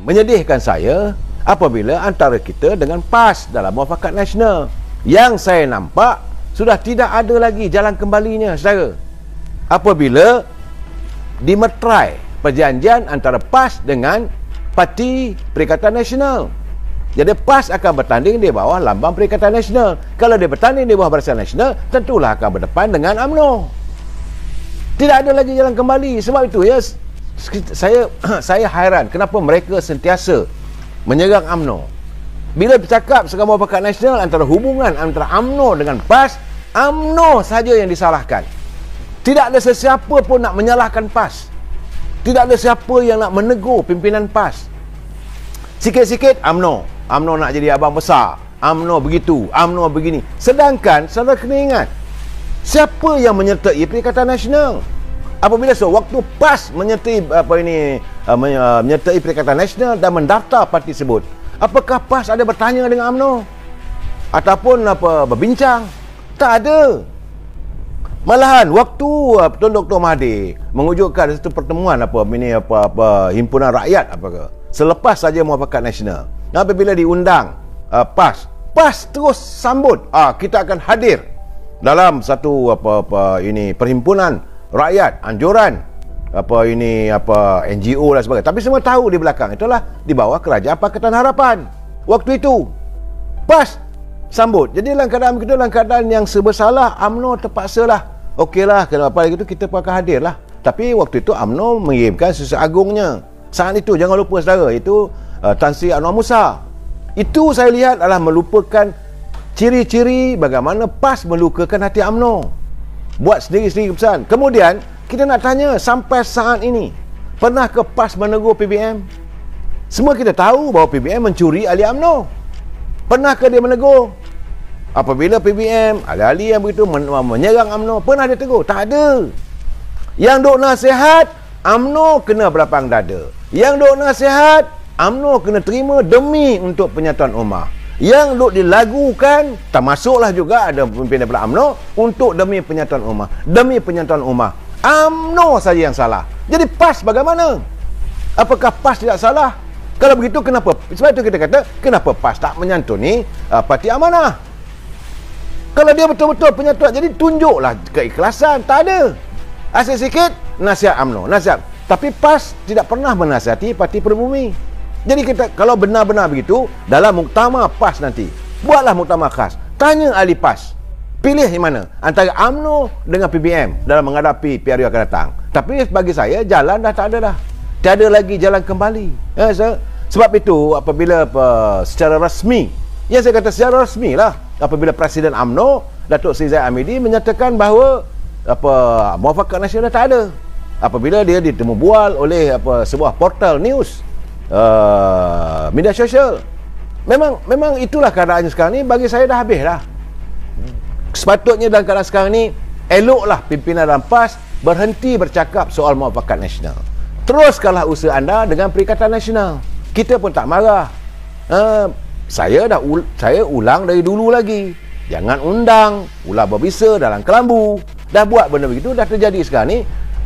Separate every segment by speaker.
Speaker 1: menyedihkan saya apabila antara kita dengan PAS dalam Muafakat Nasional yang saya nampak sudah tidak ada lagi jalan kembalinya, saudara. Apabila dimeterai perjanjian antara PAS dengan Parti Perikatan Nasional. Jadi PAS akan bertanding di bawah lambang Perikatan Nasional. Kalau dia bertanding di bawah Barisan Nasional, tentulah akan berdepan dengan UMNO. Tidak ada lagi jalan kembali. Sebab itu ya, saya hairan kenapa mereka sentiasa menyerang UMNO. Bila bercakap sekarang Muafakat Nasional antara hubungan antara UMNO dengan PAS, UMNO saja yang disalahkan. Tidak ada sesiapa pun nak menyalahkan PAS. Tidak ada siapa yang nak menegur pimpinan PAS. Sikit-sikit UMNO nak jadi abang besar, UMNO begitu, UMNO begini. Sedangkan saudara kena ingat, siapa yang menyertai Perikatan Nasional? Apabila sewaktu PAS menyertai menyertai Perikatan Nasional dan mendaftar parti tersebut, apakah PAS ada bertanya dengan UMNO ataupun berbincang? Tak ada. Malahan waktu Tun Dr. Mahathir mewujudkan satu pertemuan himpunan rakyat selepas saja Muafakat Nasional, apabila diundang PAS terus sambut, kita akan hadir dalam satu perhimpunan rakyat, anjuran NGO dan sebagainya. Tapi semua tahu di belakang itulah di bawah Kerajaan Pakatan Harapan. Waktu itu PAS sambut. Jadi dalam keadaan yang serba salah, UMNO terpaksalah, okeylah, kenapa gitu kita pun akan hadirlah. Tapi waktu itu UMNO mengirimkan Sesat Agungnya. Saat itu jangan lupa saudara, itu Tan Sri Anwar Musa. Itu saya lihat adalah melupakan ciri-ciri bagaimana PAS melukakan hati UMNO. Buat sendiri-sendiri keputusan. Kemudian kita nak tanya, sampai saat ini pernahkah PAS menegur PBM? Semua kita tahu bahawa PBM mencuri ahli UMNO. Pernahkah dia menegur? Apabila PBM, ahli-ahli yang begitu menyerang UMNO, pernah dia tegur? Tak ada. Yang duk nasihat, UMNO kena berlapang dada. Yang duk nasihat, UMNO kena terima demi untuk penyatuan ummah. Yang duk dilagukan, termasuklah juga ada pimpinan daripada UMNO untuk demi penyatuan ummah. Demi penyatuan ummah, UMNO saja yang salah. Jadi PAS bagaimana? Apakah PAS tidak salah? Kalau begitu kenapa? Sebab itu kita kata, kenapa PAS tak menyantuni Parti Amanah? Kalau dia betul-betul penyatuan, jadi tunjuklah keikhlasan. Tak ada. Asyik sikit, nasihat UMNO, nasihat. Tapi PAS tidak pernah menasihati Parti Pribumi. Jadi kita, kalau benar-benar begitu, dalam muktamar PAS nanti, buatlah muktamar khas. Tanya ahli PAS, pilih yang mana antara UMNO dengan PBM dalam menghadapi PRU akan datang. Tapi bagi saya, jalan dah tak ada dah. Tiada lagi jalan kembali. Sebab itu, apabila secara rasmi, yang saya kata secara rasmi lah, apabila Presiden UMNO Datuk Seri Zahid Hamidi menyatakan bahawa Muafakat Nasional tak ada, apabila dia ditemu bual oleh sebuah portal news, media sosial. Memang itulah keadaannya sekarang ni. Bagi saya dah habis dah. Sepatutnya dalam keadaan sekarang ni, eloklah pimpinan dalam PAS berhenti bercakap soal Muafakat Nasional. Teruskanlah usaha anda dengan Perikatan Nasional. Kita pun tak marah. Saya ulang dari dulu lagi. Jangan undang ular berbisa dalam kelambu. Dah buat benda begitu, dah terjadi sekarang ni.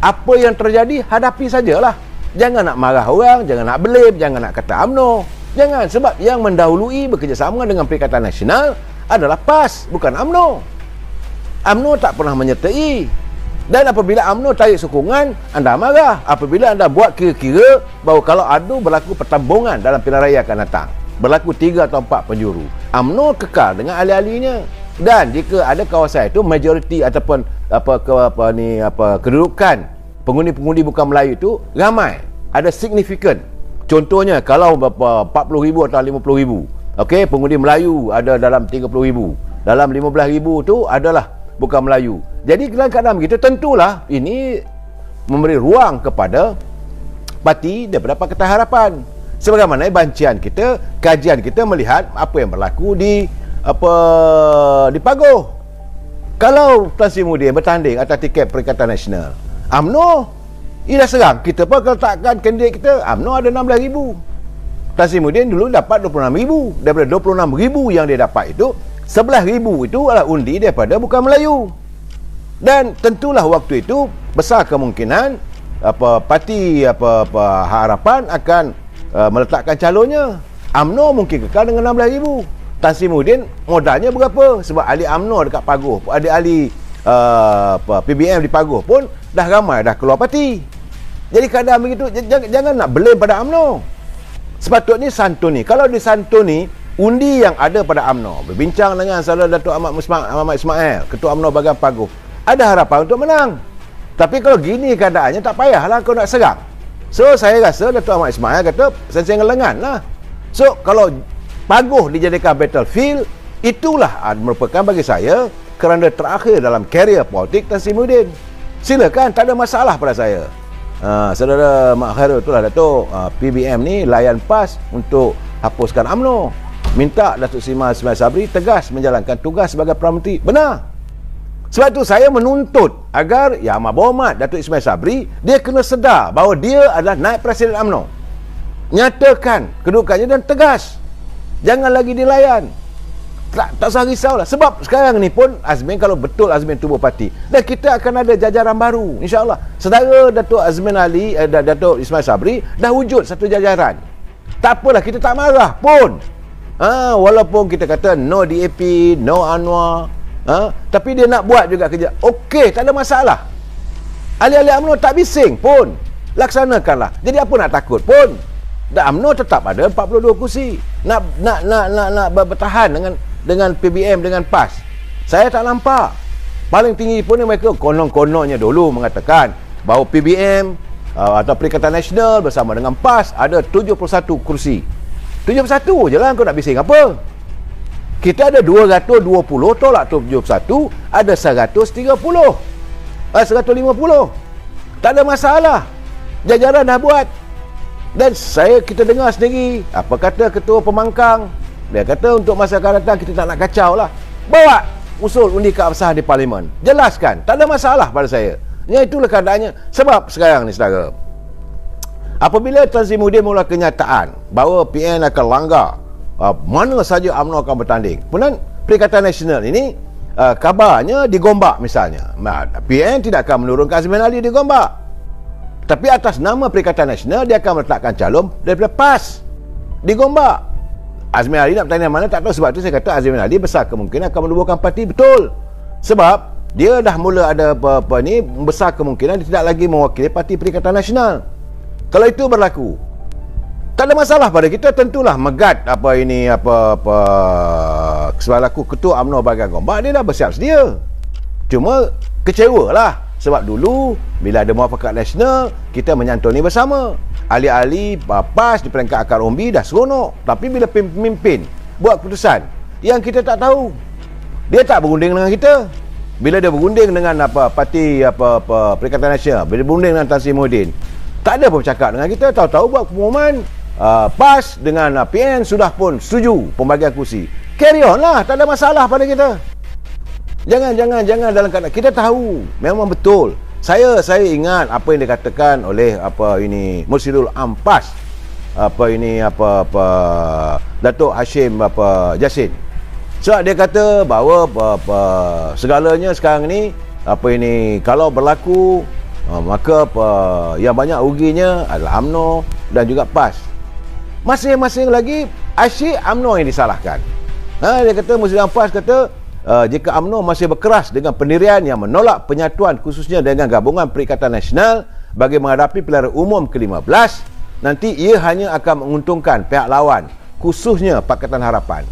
Speaker 1: Apa yang terjadi, hadapi sajalah. Jangan nak marah orang, jangan nak blame, jangan nak kata UMNO. Jangan, sebab yang mendahului bekerjasama dengan Perikatan Nasional adalah PAS, bukan UMNO. UMNO tak pernah menyertai. Dan apabila UMNO tarik sokongan, anda marah. Apabila anda buat kira-kira bahawa kalau ada berlaku pertambungan dalam pilihan raya akan datang, berlaku 3 atau 4 penjuru, UMNO kekal dengan ahli-ahlinya. Dan jika ada kawasan itu majoriti ataupun kedudukan pengundi-pengundi bukan Melayu itu ramai, ada signifikan. Contohnya kalau 40,000 atau 50,000, okey, pengundi Melayu ada dalam 30,000, dalam 15,000 tu adalah bukan Melayu. Jadi dalam keadaan begitu, tentulah ini memberi ruang kepada parti daripada Pakatan Harapan. Sebagaimana bancian kita, kajian kita melihat apa yang berlaku di Pagoh. Kalau Tan Sri Muhyiddin bertanding atas tiket Perikatan Nasional, UMNO ia dah serang kita pun. Kalau takkan kandidat kita, UMNO ada 16,000. Tan Sri Muhyiddin dulu dapat 26,000. Daripada 26,000 yang dia dapat itu, 11,000 itu adalah undi daripada bukan Melayu. Dan tentulah waktu itu besar kemungkinan parti Harapan akan meletakkan calonnya. UMNO mungkin kekal dengan 16,000. Tan Sri Muhyiddin modalnya berapa? Sebab ahli UMNO dekat Paguh, ahli PBM di Paguh pun dah ramai dah keluar parti. Jadi keadaan begitu, jangan nak blame pada UMNO. Sepatutnya santuni. Kalau disantuni, undi yang ada pada UMNO, berbincang dengan saudara Datuk Ahmad Ismail, Ketua UMNO Bahagian Paguh, ada harapan untuk menang. Tapi kalau gini keadaannya, tak payahlah kau nak serang. So saya rasa Datuk Ahmad Ismail kata sensing lengan lah. So kalau Paguh dijadikan battlefield, itulah merupakan bagi saya kerana terakhir dalam karier politik Tan Sri Muhyiddin. Silakan, tak ada masalah pada saya. Saudara Mak Khairul itulah Datuk, PBM ni layan PAS untuk hapuskan UMNO. Minta Datuk Seri Ismail Sabri tegas menjalankan tugas sebagai Perdana Menteri. Benar. Sebab itu saya menuntut agar Yang Amat Berhormat Datuk Ismail Sabri, dia kena sedar bahawa dia adalah naib Presiden UMNO. Nyatakan kedudukannya dan tegas. Jangan lagi dilayan. Tak usah risaulah. Sebab sekarang ni pun Azmin, kalau betul Azmin tubuh parti, dan kita akan ada jajaran baru, insya-Allah. Saudara Datuk Azmin Ali, Datuk Ismail Sabri dah wujud satu jajaran. Tak apalah, kita tak marah pun. Walaupun kita kata no DAP, no Anwar, tapi dia nak buat juga kerja. Okey, tak ada masalah. Ahli-ahli UMNO tak bising pun, laksanakanlah. Jadi apa nak takut pun. Dan UMNO tetap ada 42 kursi. Nak bertahan dengan PBM, dengan PAS. Saya tak nampak. Paling tinggi pun mereka konon-kononnya dulu mengatakan bahawa PBM atau Perikatan Nasional bersama dengan PAS ada 71 kursi. 71 je lah, kau nak bising apa? Kita ada 220, tolak 71, ada 130, 150. Tak ada masalah. Jajaran dah buat. Dan kita dengar sendiri apa kata Ketua Pemangkang. Dia kata untuk masa akan datang kita tak nak kacau lah. Bawa usul undi keabsahan di Parlimen. Jelaskan. Tak ada masalah pada saya. Ya, itulah keadaannya. Sebab sekarang ni saudara, apabila Tan Sri Muhyiddin mula kenyataan bahawa PN akan langgar mana saja UMNO akan bertanding, kemudian Perikatan Nasional ini kabarnya di Gombak misalnya, PN tidak akan menurunkan Azmin Ali di Gombak, tapi atas nama Perikatan Nasional dia akan meletakkan calon daripada PAS di Gombak. Azmin Ali nak bertanding mana tak tahu. Sebab itu saya kata Azmin Ali besar kemungkinan akan menubuhkan parti. Betul, sebab dia dah mula ada ni, besar kemungkinan dia tidak lagi mewakili Parti Perikatan Nasional. Kalau itu berlaku, tak ada masalah pada kita. Tentulah Megat selaku Ketua UMNO Bahagian Gombak, dia dah bersiap sedia. Cuma kecewa lah. Sebab dulu bila ada muafakat nasional, kita menyantuni bersama. Ahli-ahli PAS di peringkat akar umbi dah seronok. Tapi bila pemimpin buat keputusan yang kita tak tahu, dia tak berunding dengan kita. Bila dia berunding dengan Parti Perikatan Nasional, bila berunding dengan Tan Sri Muhyiddin, tak ada pun cakap dengan kita. Tahu-tahu buat pengumuman PAS dengan PN sudah pun setuju pembagian kursi. Carry on lah, tak ada masalah pada kita. Jangan dalam keadaan kita tahu memang betul. Saya ingat apa yang dikatakan oleh Mursyidul Ampas, Datuk Hashim Jasin. Sebab dia kata bahawa segalanya sekarang ni kalau berlaku, maka yang banyak ruginya adalah UMNO dan juga PAS. Masing-masing lagi asyik UMNO yang disalahkan. Dia kata, Mursyidul Ampas kata, jika UMNO masih berkeras dengan pendirian yang menolak penyatuan khususnya dengan Gabungan Perikatan Nasional bagi menghadapi pilihan umum ke-15, nanti ia hanya akan menguntungkan pihak lawan, khususnya Pakatan Harapan.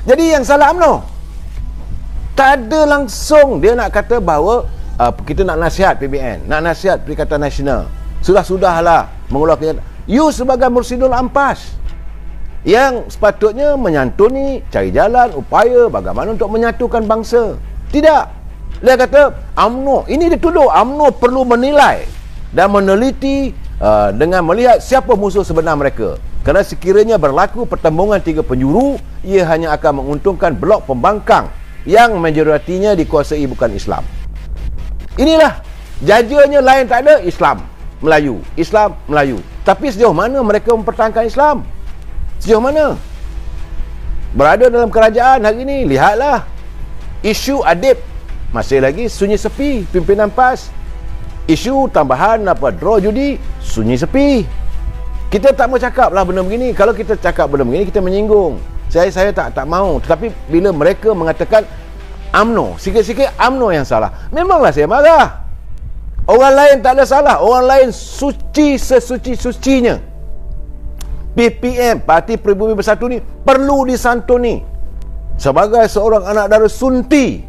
Speaker 1: Jadi yang salah UMNO. Tak ada langsung dia nak kata bahawa kita nak nasihat PBN, nak nasihat Perikatan Nasional. Sudahlah mengeluarkan. You sebagai Mursyidul Ampas yang sepatutnya menyantuni, cari jalan, upaya bagaimana untuk menyatukan bangsa. Tidak. Dia kata UMNO, ini dituduh UMNO perlu menilai dan meneliti dengan melihat siapa musuh sebenar mereka. Kerana sekiranya berlaku pertembungan tiga penjuru, ia hanya akan menguntungkan blok pembangkang yang majoritinya dikuasai bukan Islam. Inilah jajanya lain tak ada, Islam Melayu. Tapi sejauh mana mereka mempertahankan Islam? Sejauh mana? Berada dalam kerajaan hari ini, lihatlah isu adib masih lagi sunyi sepi. Pimpinan PAS, isu tambahan draw judi, sunyi sepi. Kita tak mau cakap lah benda begini. Kalau kita cakap benda begini, kita menyinggung. Saya tak mau. Tetapi bila mereka mengatakan UMNO, sikit-sikit UMNO yang salah, memanglah saya marah. Orang lain tak ada salah. Orang lain suci sesuci-sucinya. PPM, Parti Pribumi Bersatu ni perlu disantuni sebagai seorang anak dara sunti.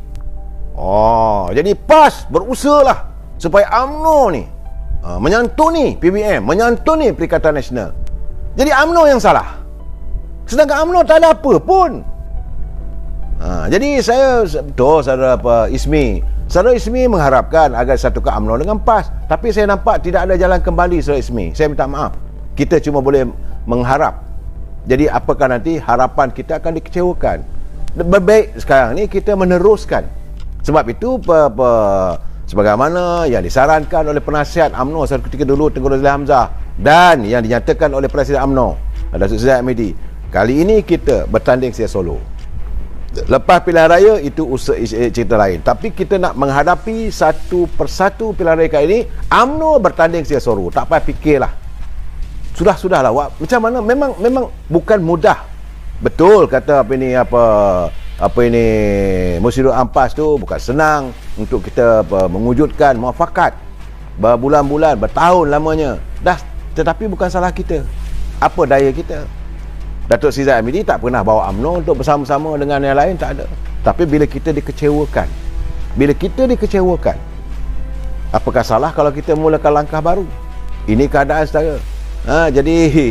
Speaker 1: Jadi PAS berusahalah supaya UMNO ni menyantuni PBM, menyantuni Perikatan Nasional. Jadi UMNO yang salah, sedangkan UMNO tak ada apa pun. Jadi saya betul saudara Ismi mengharapkan agar satukan UMNO dengan PAS, tapi saya nampak tidak ada jalan kembali saudara Ismi. Saya minta maaf, kita cuma boleh mengharap. Jadi apakah nanti harapan kita akan dikecewakan. Baik sekarang ni kita meneruskan. Sebab itu sebagaimana yang disarankan oleh penasihat UMNO satu ketika dulu Tengku Razli Hamzah dan yang dinyatakan oleh Presiden UMNO Datuk Seri Zahid Hamidi, kali ini kita bertanding secara solo. Lepas pilihan raya itu cerita lain, tapi kita nak menghadapi satu persatu pilihan raya kali ini, UMNO bertanding secara solo. Tak payah fikirlah. Sudahlah. Macam mana, memang bukan mudah. Betul kata apa ini Musyidur Ampas tu bukan senang untuk kita mewujudkan muafakat berbulan-bulan, bertahun lamanya. Tetapi bukan salah kita. Apa daya kita? Datuk Seri Zahid Hamidi tak pernah bawa UMNO untuk bersama-sama dengan yang lain, tak ada. Tapi bila kita dikecewakan, apakah salah kalau kita mulakan langkah baru? Ini keadaan saudara. Jadi